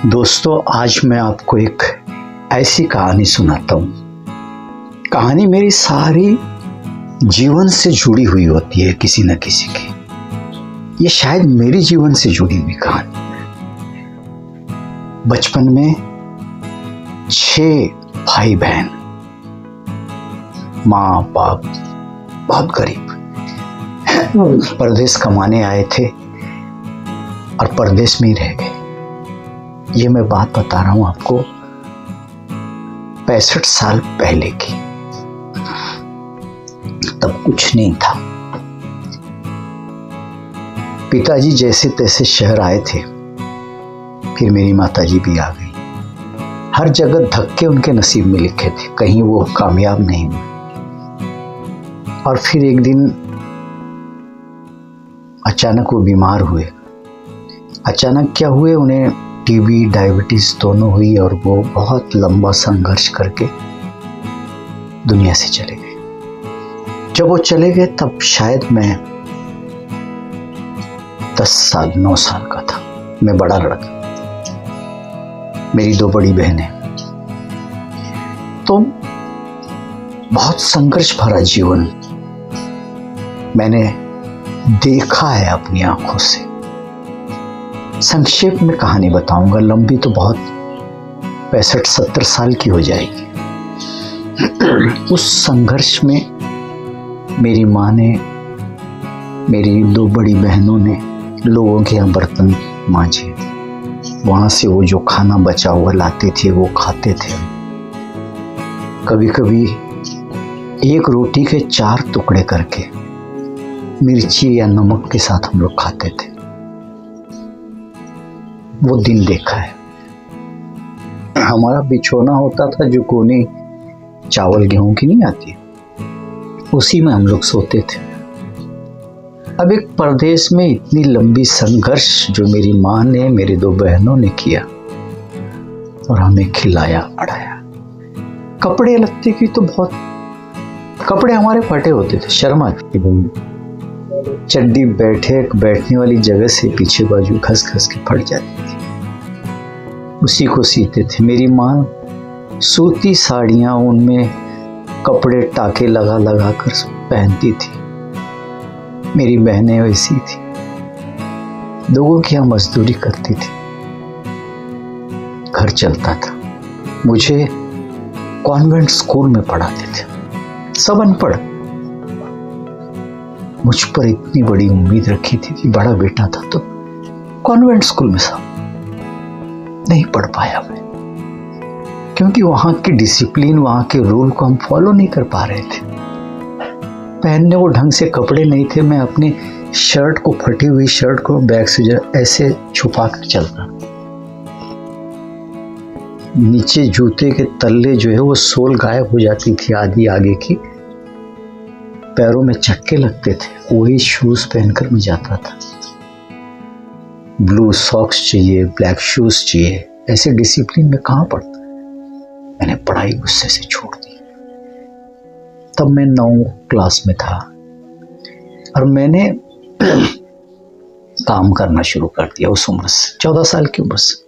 दोस्तों, आज मैं आपको एक ऐसी कहानी सुनाता हूँ। कहानी मेरी सारी जीवन से जुड़ी हुई होती है, किसी न किसी की। ये शायद मेरी जीवन से जुड़ी हुई कहानी है। बचपन में 6 भाई बहन, माँ बाप बहुत गरीब, परदेश कमाने आए थे और परदेश में ही रह गए। ये मैं बात बता रहा हूं आपको 65 साल पहले की। तब कुछ नहीं था। पिताजी जैसे तैसे शहर आए थे, फिर मेरी माताजी भी आ गई। हर जगह धक्के उनके नसीब में लिखे थे, कहीं वो कामयाब नहीं हुए। और फिर एक दिन अचानक वो बीमार हुए। अचानक क्या हुए, उन्हें टीबी डायबिटीज दोनों हुई और वो बहुत लंबा संघर्ष करके दुनिया से चले गए। जब वो चले गए तब शायद मैं 9 साल का था। मैं बड़ा लड़का, मेरी 2 बड़ी बहनें। तो बहुत संघर्ष भरा जीवन मैंने देखा है अपनी आंखों से। संक्षेप में कहानी बताऊंगा, लंबी तो बहुत 65-70 साल की हो जाएगी। उस संघर्ष में मेरी माँ ने, मेरी 2 बड़ी बहनों ने लोगों के यहाँ बर्तन मांजे। वहाँ से वो जो खाना बचा हुआ लाते थे वो खाते थे। कभी कभी एक रोटी के 4 टुकड़े करके मिर्ची या नमक के साथ हम लोग खाते थे। वो दिन देखा है। हमारा बिछौना होता था जो कोनी चावल गेहूं की नहीं आती, उसी में हम लोग सोते थे। अब एक परदेश में इतनी लंबी संघर्ष जो मेरी माँ ने, मेरी 2 बहनों ने किया और हमें खिलाया पढ़ाया। कपड़े लत्ते की तो बहुत, कपड़े हमारे फटे होते थे, शर्म आती थी। चड्डी बैठने वाली जगह से पीछे बाजू घस घस के फट जाती थी, उसी को सीते थे। मेरी माँ सूती साड़ियाँ, उनमें कपड़े टाके लगा लगा कर पहनती थी। मेरी बहनें वैसी थी, लोगों की यहाँ मजदूरी करती थी, घर चलता था। मुझे कॉन्वेंट स्कूल में पढ़ाते थे, सब अनपढ़। मुझ पर इतनी बड़ी उम्मीद रखी थी कि बड़ा बेटा था तो कॉन्वेंट स्कूल में सब नहीं पढ़ पाया मैं, क्योंकि वहाँ की डिसिप्लिन, वहाँ के रूल को हम फॉलो नहीं कर पा रहे थे। पहनने को ढंग से कपड़े नहीं थे। मैं अपनी शर्ट को, फटी हुई शर्ट को बैग से ऐसे छुपा कर चलता। नीचे जूते के तल्ले जो है वो सोल गायब हो जाती थी आधी आगे की, पैरों में चक्के लगते थे। वही शूज पहनकर मैं जाता था। ब्लू सॉक्स चाहिए, ब्लैक शूज चाहिए। ऐसे डिसिप्लिन में कहाँ पढ़ता। मैंने पढ़ाई गुस्से से छोड़ दी। तब मैं 9 क्लास में था और मैंने काम करना शुरू कर दिया उस उम्र से, 14 साल की उम्र से।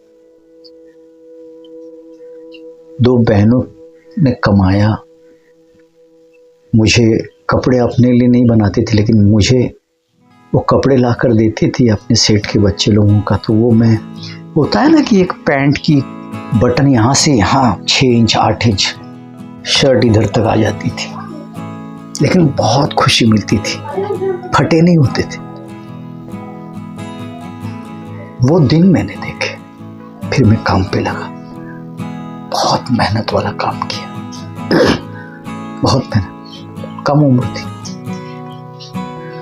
2 बहनों ने कमाया। मुझे कपड़े अपने लिए नहीं बनाती थी, लेकिन मुझे वो कपड़े ला कर देती थी अपने सेठ के बच्चे लोगों का। तो वो मैं, होता है ना कि एक पैंट की बटन यहाँ से यहाँ 6 इंच 8 इंच, शर्ट इधर तक आ जाती थी, लेकिन बहुत खुशी मिलती थी, फटे नहीं होते थे। वो दिन मैंने देखे। फिर मैं काम पे लगा, बहुत मेहनत वाला काम किया, बहुत मेहनत, कम उम्र थी।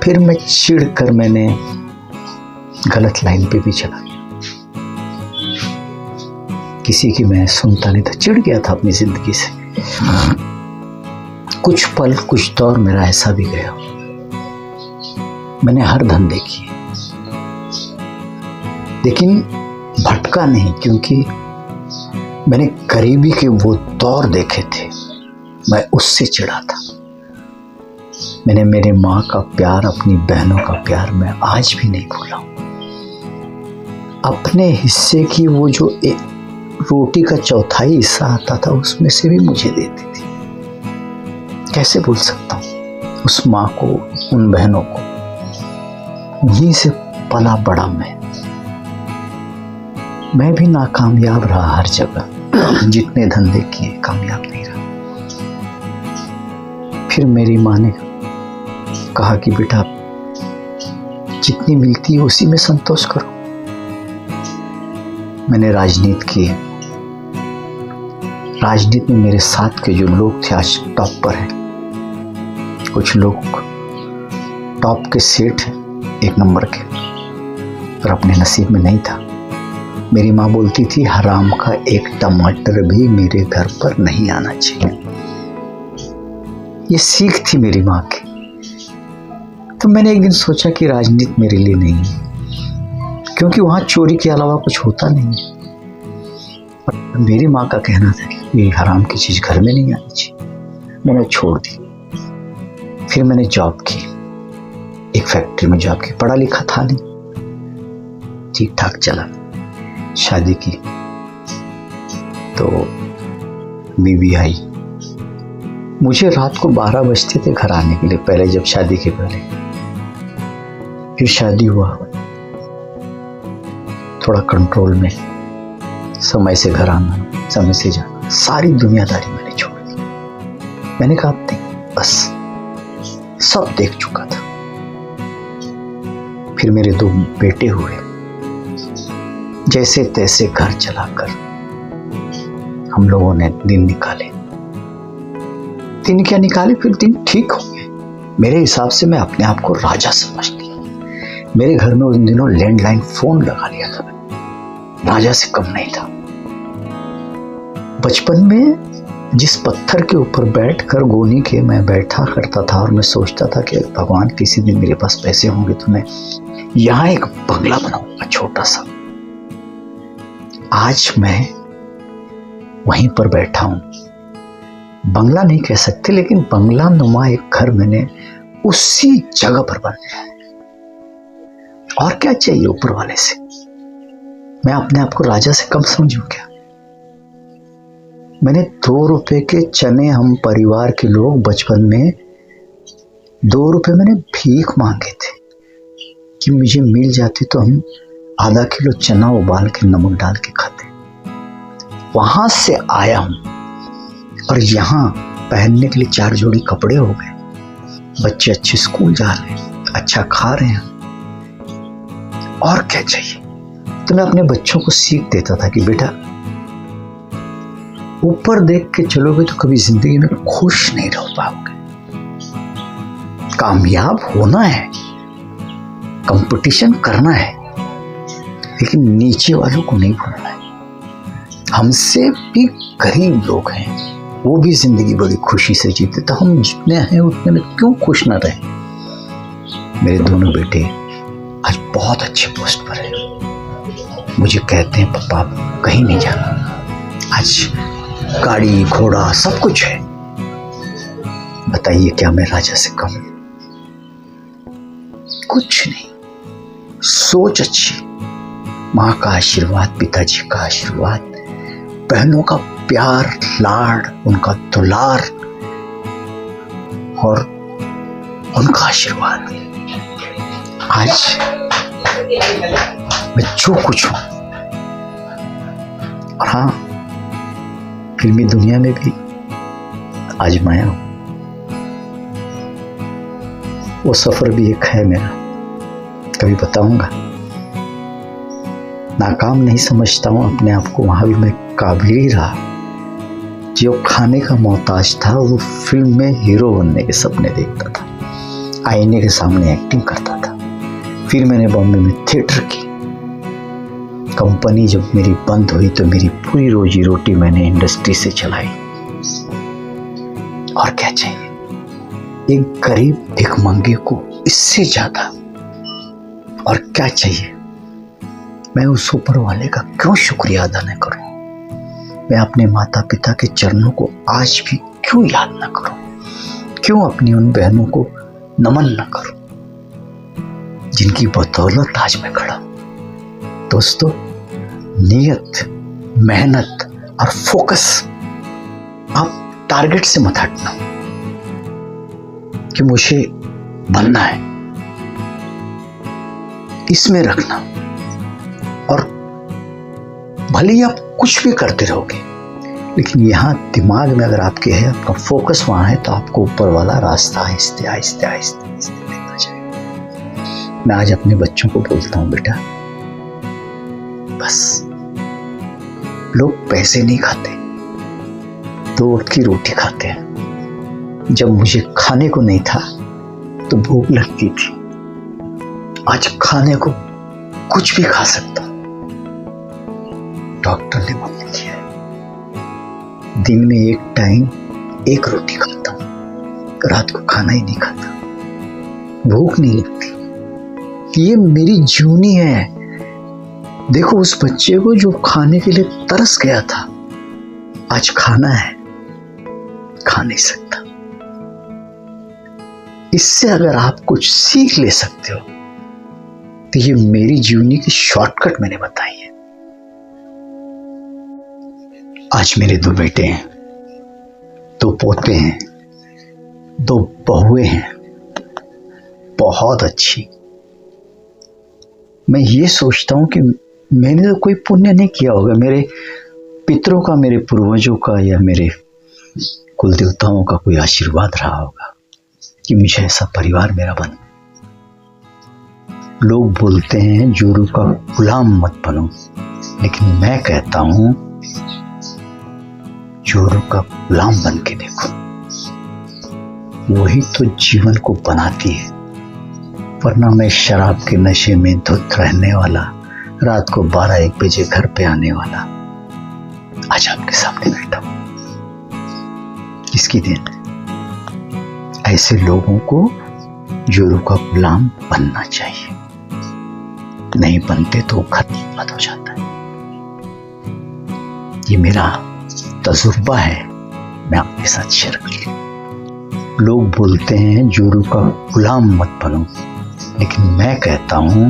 फिर मैं चिढ़ कर मैंने गलत लाइन पे भी चला गया। किसी की मैं सुनता नहीं था, चिढ़ गया था अपनी जिंदगी से। कुछ पल, कुछ दौर मेरा ऐसा भी गया। मैंने हर धंधे किए, लेकिन भटका नहीं, क्योंकि मैंने गरीबी के वो दौर देखे थे। मैं उससे चिढ़ा था। मैंने मेरे माँ का प्यार, अपनी बहनों का प्यार मैं आज भी नहीं भूला। अपने हिस्से की वो जो रोटी का चौथाई हिस्सा आता था उसमें से भी मुझे देती थी। कैसे भूल सकता हूँ उस माँ को, उन बहनों को। उन्हीं से पला बड़ा मैं भी नाकामयाब रहा हर जगह, जितने धंधे किए कामयाब नहीं रहा। फिर मेरी माँ ने कहा कि बेटा जितनी मिलती है उसी में संतोष करो। मैंने राजनीति की। राजनीति में मेरे साथ के जो लोग थे आज टॉप पर हैं। कुछ लोग टॉप के सेठ हैं, 1 नंबर के, पर अपने नसीब में नहीं था। मेरी माँ बोलती थी हराम का एक टमाटर भी मेरे घर पर नहीं आना चाहिए। ये सीख थी मेरी माँ की। तो मैंने एक दिन सोचा कि राजनीति मेरे लिए नहीं है, क्योंकि वहाँ चोरी के अलावा कुछ होता नहीं है। और मेरी माँ का कहना था कि ये हराम की चीज़ घर में नहीं आनी चाहिए। मैंने छोड़ दी। फिर मैंने जॉब की, एक फैक्ट्री में जॉब की। पढ़ा लिखा था नहीं, ठीक ठाक चला। शादी की तो बीवी आई। मुझे रात को 12 बजते थे घर आने के लिए, पहले जब शादी के पहले। फिर शादी हुआ, थोड़ा कंट्रोल में, समय से घर आना, समय से जाना, सारी दुनियादारी मैंने छोड़ दी। मैंने कहा अब नहीं, बस सब देख चुका था। फिर मेरे 2 बेटे हुए। जैसे तैसे घर चलाकर हम लोगों ने दिन निकाले। दिन क्या निकाले, फिर दिन ठीक हो गए। मेरे हिसाब से मैं अपने आप को राजा समझ लिया। मेरे घर में उन दिनों लैंडलाइन फोन लगा लिया था। राजा से कम नहीं था। बचपन में जिस पत्थर के ऊपर बैठकर गोनी के मैं बैठा करता था और मैं सोचता था कि भगवान किसी दिन मेरे पास पैसे होंगे तो मैं यहाँ एक बंगला बनाऊंगा छोटा सा। आज मैं वहीं पर बैठा हूं। बंगला नहीं कह सकते, लेकिन बंगला नुमा एक घर मैंने उसी जगह पर बनाया है। और क्या चाहिए ऊपर वाले से? मैं अपने आप को राजा से कम समझूं क्या? मैंने 2 रुपए के चने, हम परिवार के लोग बचपन में 2 रुपए मैंने भीख मांगे थे कि मुझे मिल जाती तो हम आधा किलो चना उबाल के नमक डाल के खाते। वहां से आया हूं और यहाँ पहनने के लिए 4 जोड़ी कपड़े हो गए। बच्चे अच्छे स्कूल जा रहे हैं, अच्छा खा रहे हैं। और क्या चाहिए? तो मैं अपने बच्चों को सीख देता था कि बेटा ऊपर देख के चलोगे तो कभी जिंदगी में खुश नहीं रह पाओगे। कामयाब होना है, कंपटीशन करना है, लेकिन नीचे वालों को नहीं भूलना है। हमसे भी गरीब लोग हैं, वो भी जिंदगी बड़ी खुशी से जीते, तो हम जितने हैं उतने में क्यों खुश ना रहे? मेरे दोनों बेटे आज बहुत अच्छे पोस्ट पर हैं। मुझे कहते हैं पापा कहीं नहीं जाना, आज गाड़ी घोड़ा सब कुछ है। बताइए क्या मैं राजा से कम? कुछ नहीं। सोच अच्छी, माँ का आशीर्वाद, पिताजी का आशीर्वाद, बहनों का प्यार, लाड, उनका दुलार और उनका आशीर्वाद। आज मैं जो कुछ हूं, और हाँ, फिल्मी दुनिया में भी आजमाया हूं। वो सफर भी एक है मेरा, कभी बताऊंगा। नाकाम नहीं समझता हूं अपने आप को, वहां भी मैं काबिल ही रहा। जो खाने का मोहताज था वो फिल्म में हीरो बनने के सपने देखता था, आईने के सामने एक्टिंग करता था। फिर मैंने बॉम्बे में थिएटर की। कंपनी जब मेरी बंद हुई तो मेरी पूरी रोजी रोटी मैंने इंडस्ट्री से चलाई। और क्या चाहिए एक गरीब भिखमंगे को इससे ज्यादा? और क्या चाहिए? मैं उस ऊपर वाले का क्यों शुक्रिया अदा न करूं? मैं अपने माता पिता के चरणों को आज भी क्यों याद न करूं? क्यों अपनी उन बहनों को नमन न करूं जिनकी बदौलत आज मैं खड़ा हूं? दोस्तों, नियत, मेहनत और फोकस, आप टारगेट से मत हटना कि मुझे बनना है, इसमें रखना। और भले ही आप कुछ भी करते रहोगे, लेकिन यहाँ दिमाग में अगर आपके है, आपका फोकस वहां है, तो आपको ऊपर वाला रास्ता आहिस्ते आहिस्ते आहिस्ते आहिस्ते देता जाएगा। मैं आज अपने बच्चों को बोलता हूँ, बेटा बस, लोग पैसे नहीं खाते, 2 वक्त की रोटी खाते हैं। जब मुझे खाने को नहीं था तो भूख लगती थी, आज खाने को कुछ भी खा सकता हूं। डॉक्टर ने मना किया है, दिन में 1 टाइम 1 रोटी खाता हूं, रात को खाना ही नहीं खाता, भूख नहीं लगती। ये मेरी जूनी है। देखो उस बच्चे को जो खाने के लिए तरस गया था, आज खाना है, खा नहीं सकता। इससे अगर आप कुछ सीख ले सकते हो तो ये मेरी जीवनी की शॉर्टकट मैंने बताई है। आज मेरे 2 बेटे हैं, 2 पोते हैं, 2 बहुएं हैं, बहुत अच्छी। मैं ये सोचता हूं कि मैंने तो कोई पुण्य नहीं किया होगा, मेरे पितरों का, मेरे पूर्वजों का या मेरे कुल देवताओं का कोई आशीर्वाद रहा होगा कि मुझे ऐसा परिवार मेरा बन। लोग बोलते हैं जोरू का गुलाम मत बनो, लेकिन मैं कहता हूं जोरू का गुलाम बन के देखो, वही तो जीवन को बनाती है। वरना मैं शराब के नशे में धुत रहने वाला, रात को 12-1 बजे घर पे आने वाला, आज आपके सामने बैठा हूं। किसकी देन? ऐसे लोगों को जोरू का गुलाम बनना चाहिए, नहीं बनते तो खत्म हो जाता है। ये मेरा तजुर्बा है, मैं आपके साथ शेयर कर लूं। लोग बोलते हैं जोरू का गुलाम मत बनो, लेकिन मैं कहता हूं